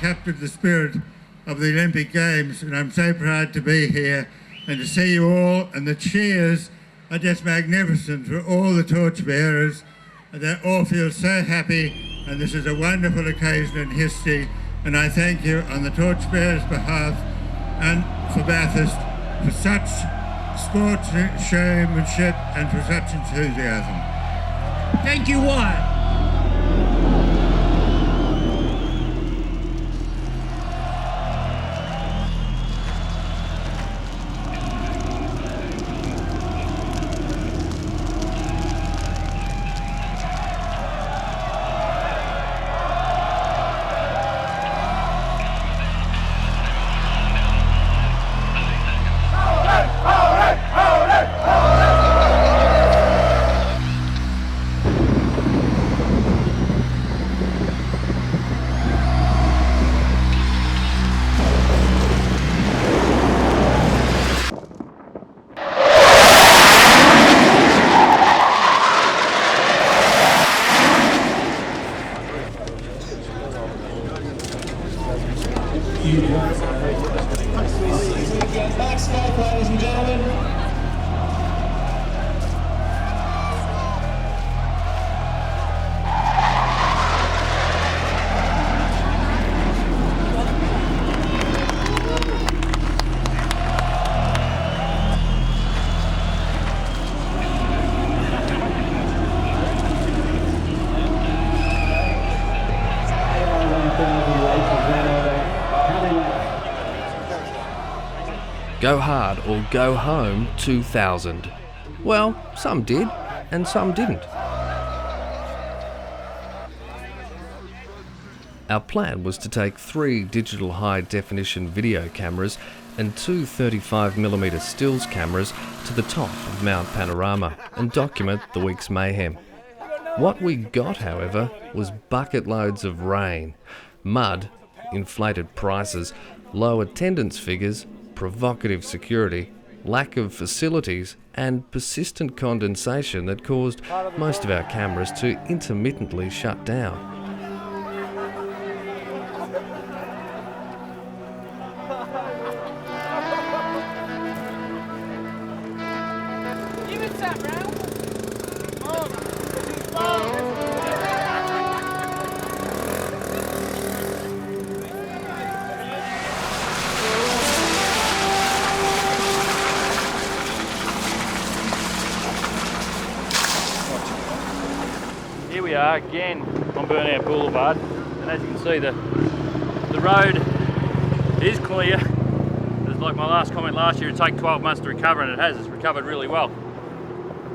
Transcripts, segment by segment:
Captured the spirit of the Olympic Games, and I'm so proud to be here and to see you all, and the cheers are just magnificent for all the torchbearers. They all feel so happy, and this is a wonderful occasion in history, and I thank you on the torchbearers' behalf and for Bathurst for such sportsmanship and for such enthusiasm. Thank you, Wyatt. Backstage, ladies and gentlemen. Go Hard or Go Home 2000. Well, some did and some didn't. Our plan was to take 3 digital high-definition video cameras and 2 35mm stills cameras to the top of Mount Panorama and document the week's mayhem. What we got, however, was bucket loads of rain, mud, inflated prices, low attendance figures, provocative security, lack of facilities and persistent condensation that caused most of our cameras to intermittently shut down. Here we are again on Burnout Boulevard, and as you can see, the road is clear. It's like my last comment last year, it'd take 12 months to recover, and it has. It's recovered really well.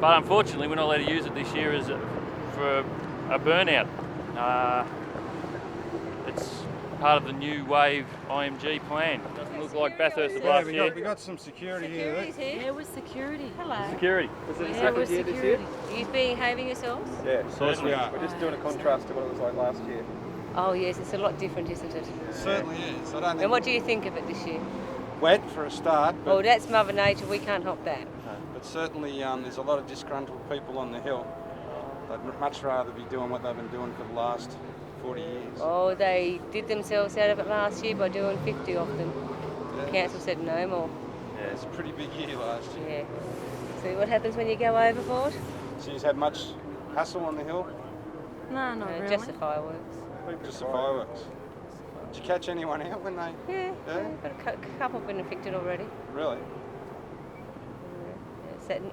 But unfortunately, we're not allowed to use it this year for a burnout. It's part of the new wave IMG plan. It doesn't look like Bathurst of last year. We got some security here. There was security. Hello. Security. There was security. Are you behaving yourselves? Yeah, of course we are. We're just doing a contrast to what it was like last year. Oh yes, it's a lot different, isn't it? It certainly is. I don't think and what do you think of it this year? wet for a start. But well, that's Mother Nature. We can't help that. But certainly there's a lot of disgruntled people on the hill. They'd much rather be doing what they've been doing for the last 40 years. Oh, they did themselves out of it last year by doing 50 of them. Yeah. Council said no more. Yeah, it's a pretty big year last year. Yeah. See what happens when you go overboard? So you've had much hassle on the hill? No, not really. Just the fireworks. Just the fireworks. Did you catch anyone out when they... Yeah, got a couple been affected already. Really?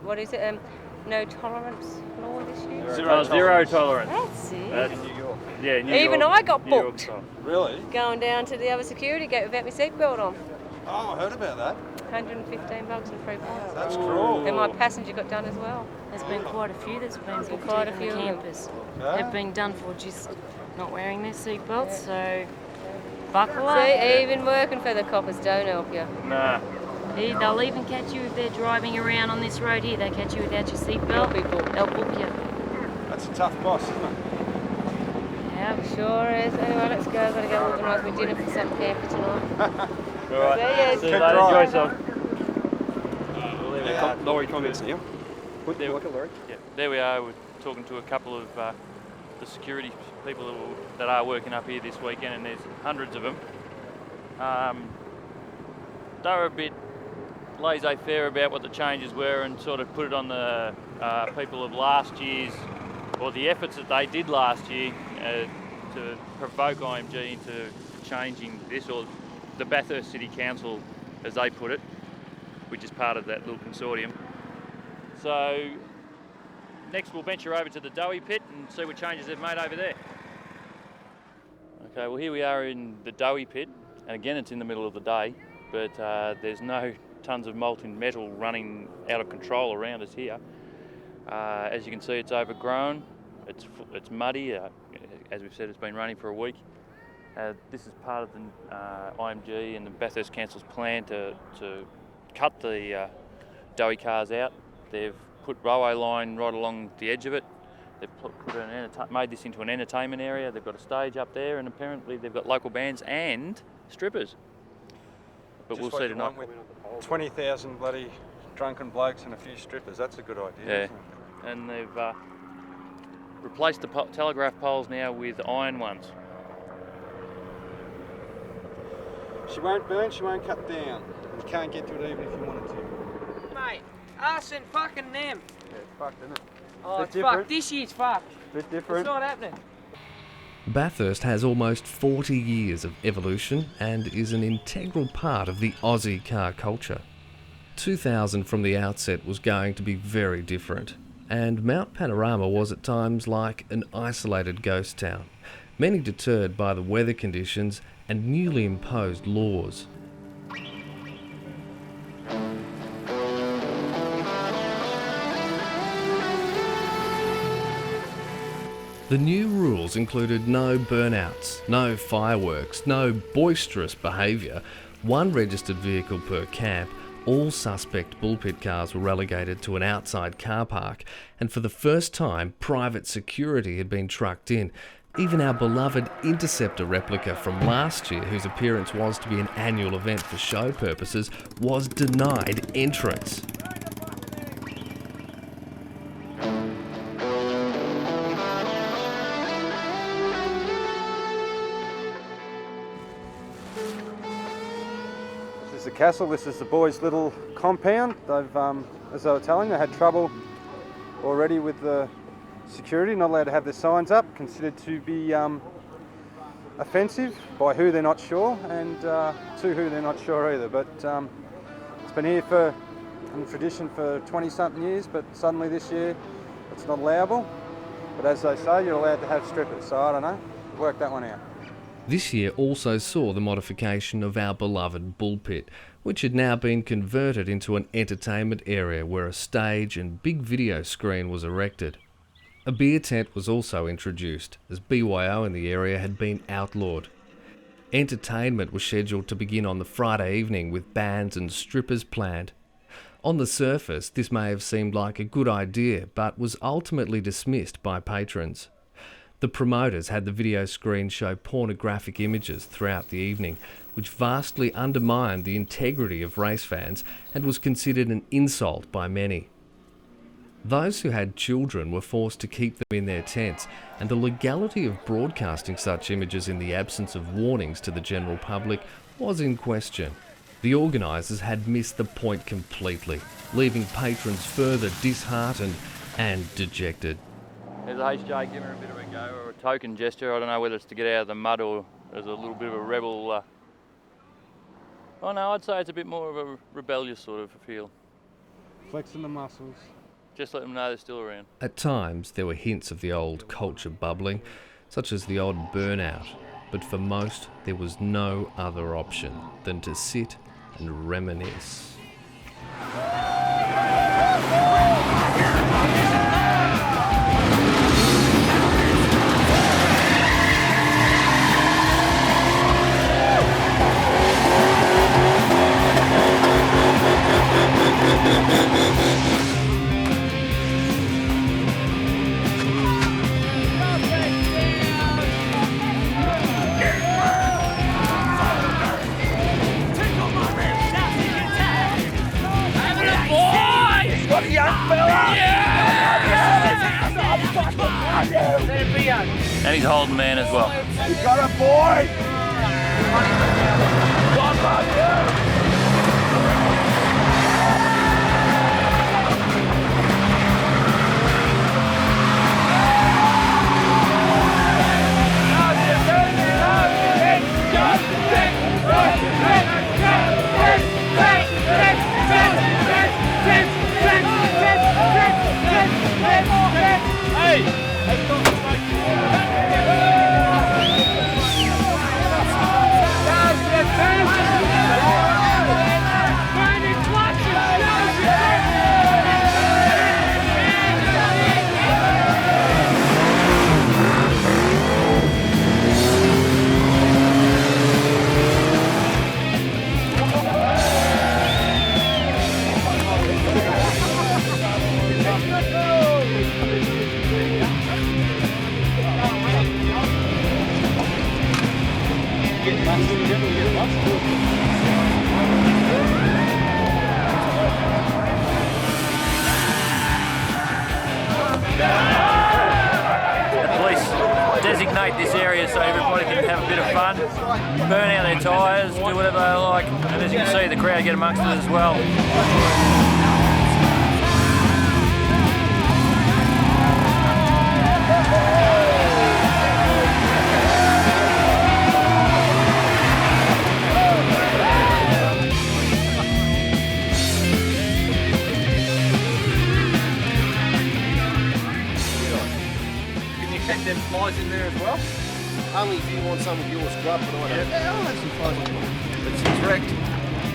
What is it? No tolerance law this year? Zero tolerance. That's it. That's In New York. Yeah, New Even York, I got New York booked. style. Really? Going down to the other security gate without my seatbelt on. Oh, I heard about that. $115 and 3 points. That's cruel. And my passenger got done as well. There's been quite a few that's been booked quite here a from the few of them. campers. Yeah? They've been done for just not wearing their seatbelts, so buckle up. See, even working for the coppers don't help you. Nah. They'll even catch you if they're driving around on this road here. They catch you without your seatbelt. You'll be booked. They'll book you. That's a tough boss, isn't it? Yeah. Sure is. Anyway, let's go. I've got to go organise my dinner for some camper tonight. All right. See you Good later. drive. Enjoy yourself. Lorry comments now. There, Like a lorry. yeah, there we are. We're talking to a couple of the security people that are working up here this weekend, and there's hundreds of them. They were a bit laissez-faire about what the changes were and sort of put it on the people of last year's, or the efforts that they did last year to provoke IMG into changing this, or the Bathurst City Council, as they put it, which is part of that little consortium. So next we'll venture over to the Dowie pit and see what changes they've made over there. Okay, well here we are in the Dowie pit, and again it's in the middle of the day, but there's no tons of molten metal running out of control around us here. As you can see, it's overgrown, it's muddy, as we've said, it's been running for a week. This is part of the IMG and the Bathurst Council's plan to cut the Dowie cars out. They've put railway line right along the edge of it. They've made this into an entertainment area. They've got a stage up there, and apparently they've got local bands and strippers. But we'll see tonight. 20,000 bloody drunken blokes and a few strippers. That's a good idea. Yeah, Isn't it? and they've replaced the telegraph poles now with iron ones. She won't burn, she won't cut down. You can't get to it even if you wanted to. Mate, us and fucking them. Yeah, it's fucked, isn't it? Oh, Bit it's different. fucked. This year's fucked. Bit It's different. not happening. Bathurst has almost 40 years of evolution and is an integral part of the Aussie car culture. 2000 from the outset was going to be very different, and Mount Panorama was at times like an isolated ghost town, many deterred by the weather conditions and newly imposed laws. The new rules included no burnouts, no fireworks, no boisterous behaviour, one registered vehicle per camp, all suspect bullpit cars were relegated to an outside car park, and for the first time private security had been trucked in. Even our beloved Interceptor replica from last year, whose appearance was to be an annual event for show purposes, was denied entrance. This is the castle, this is the boys' little compound. They've, as I was telling, they had trouble already with the security, not allowed to have their signs up, considered to be offensive by who they're not sure, and to who they're not sure either. But it's been here in tradition for 20-something years, but suddenly this year it's not allowable. But as they say, you're allowed to have strippers, so I don't know, work that one out. This year also saw the modification of our beloved bullpit, which had now been converted into an entertainment area where a stage and big video screen was erected. A beer tent was also introduced, as BYO in the area had been outlawed. Entertainment was scheduled to begin on the Friday evening with bands and strippers planned. On the surface, this may have seemed like a good idea, but was ultimately dismissed by patrons. The promoters had the video screen show pornographic images throughout the evening, which vastly undermined the integrity of race fans and was considered an insult by many. Those who had children were forced to keep them in their tents, and the legality of broadcasting such images in the absence of warnings to the general public was in question. The organisers had missed the point completely, leaving patrons further disheartened and dejected. There's a HJ giving her a bit of a go, or a token gesture. I don't know whether it's to get out of the mud or there's a little bit of a rebel. Oh no, I'd say it's a bit more of a rebellious sort of feel. Flexing the muscles. Just let them know they're still around. At times, there were hints of the old culture bubbling, such as the odd burnout, but for most, there was no other option than to sit and reminisce. And he's holding man as well. You got a boy! God love you! Designate this area so everybody can have a bit of fun, burn out their tyres, do whatever they like, and as you can see the crowd get amongst it as well. Them flies in there as well? Only if you want some of your scrub, but I don't. Yeah, I'll have some flies on it. But since wrecked,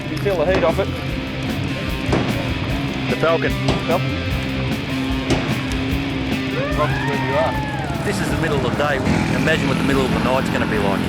You can feel the heat off it. The Falcon. probably where you are. This is the middle of the day. Imagine what the middle of the night's going to be like.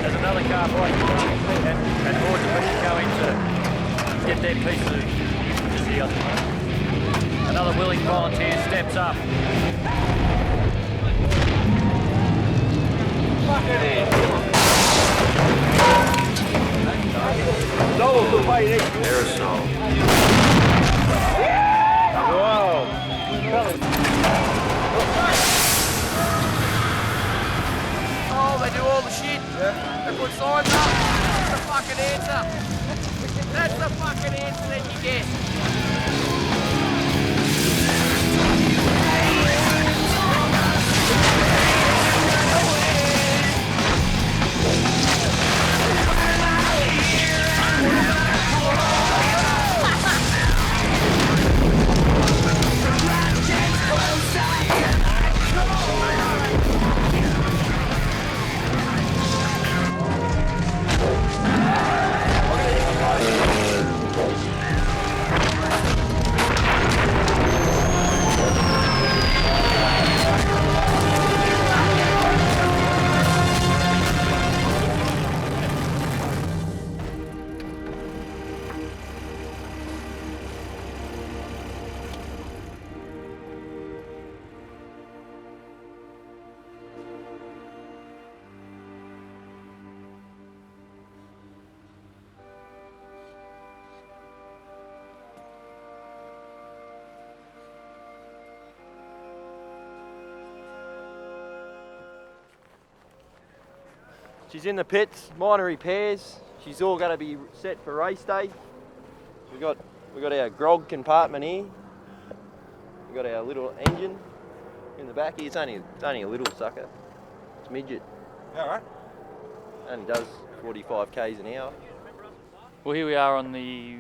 There's another car right and dead pieces of steel. Another willing volunteer steps up. Aerosol. Oh, they do all the shit. They put signs up. That's the fucking answer. That's the fucking answer that you get. She's in the pits, minor repairs. She's all going to be set for race day. We got our grog compartment here. We got our little engine in the back here. It's only a little sucker. It's midget. All right. Only does 45 k's an hour. Well, here we are on the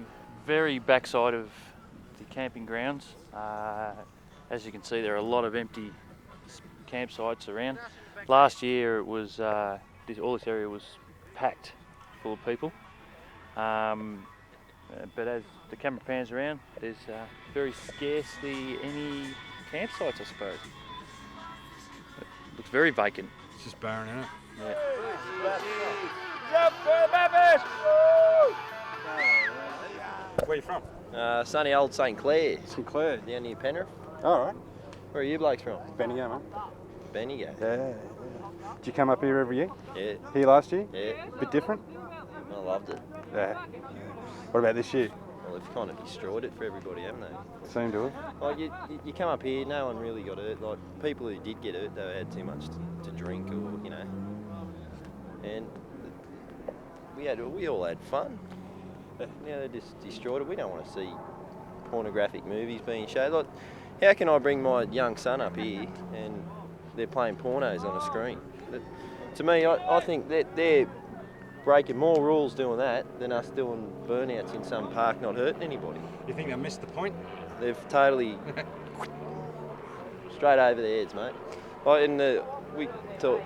very backside of the camping grounds. As you can see, there are a lot of empty campsites around. Last year, it was all this area was packed full of people. But as the camera pans around, there's very scarcely any campsites, I suppose. It looks very vacant. It's just barren, isn't it? Yeah. Where are you from? Sunny old St Clair. St Clair. Down near Penrith. All right. Where are you blokes from? Bendigo, man. Bendigo. Yeah. Did you come up here every year? Yeah. Here last year? Yeah. Bit different? I loved it. Yeah. What about this year? Well, they've kind of destroyed it for everybody, haven't they? Seem to have. Like you come up here, no one really got hurt. Like people who did get hurt, they had too much to drink, or you know. And we all had fun. But now they just destroyed it. We don't want to see pornographic movies being showed. Like, how can I bring my young son up here and they're playing pornos on a screen? But to me, I think that they're breaking more rules doing that than us doing burnouts in some park not hurting anybody. You think they missed the point? They've totally straight over their heads, mate. Like we talk